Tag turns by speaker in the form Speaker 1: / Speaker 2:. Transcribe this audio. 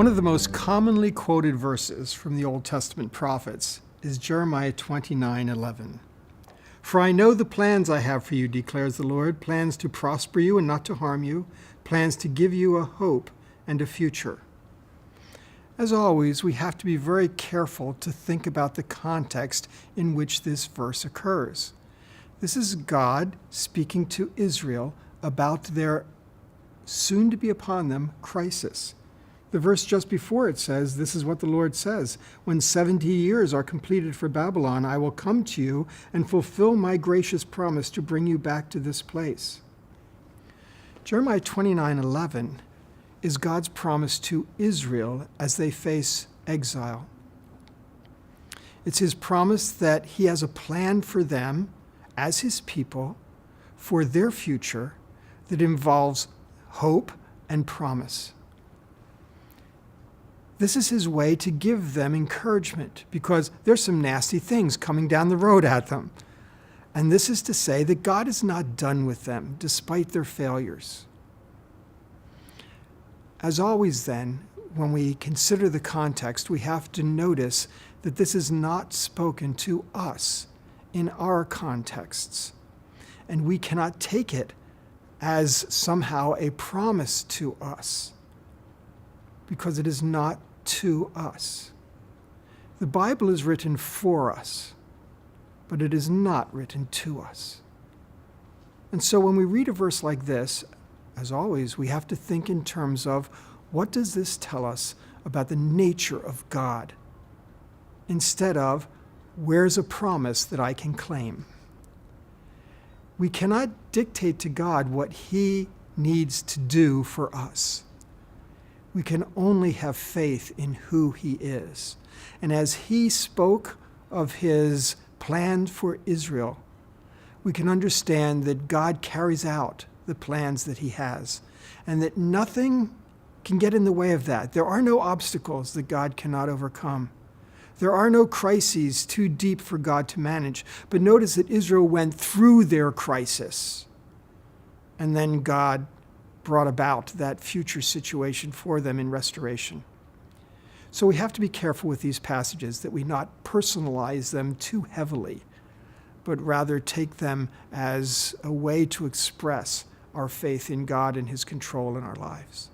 Speaker 1: One of the most commonly quoted verses from the Old Testament prophets is Jeremiah 29:11. "For I know the plans I have for you, declares the Lord, plans to prosper you and not to harm you, plans to give you a hope and a future." As always, we have to be very careful to think about the context in which this verse occurs. This is God speaking to Israel about their soon to be upon them crisis. The verse just before it says, this is what the Lord says, "When 70 years are completed for Babylon, I will come to you and fulfill my gracious promise to bring you back to this place." Jeremiah 29:11 is God's promise to Israel as they face exile. It's his promise that he has a plan for them as his people for their future that involves hope and promise. This is his way to give them encouragement because there's some nasty things coming down the road at them. And this is to say that God is not done with them despite their failures. As always then, when we consider the context, we have to notice that this is not spoken to us in our contexts. And we cannot take it as somehow a promise to us, because it is not to us. The Bible is written for us, but it is not written to us. And so when we read a verse like this, as always, we have to think in terms of what does this tell us about the nature of God, instead of where's a promise that I can claim. We cannot dictate to God what he needs to do for us. We can only have faith in who he is. And as he spoke of his plan for Israel, we can understand that God carries out the plans that he has, and that nothing can get in the way of that. There are no obstacles that God cannot overcome. There are no crises too deep for God to manage. But notice that Israel went through their crisis, and then God brought about that future situation for them in restoration. So we have to be careful with these passages that we not personalize them too heavily, but rather take them as a way to express our faith in God and his control in our lives.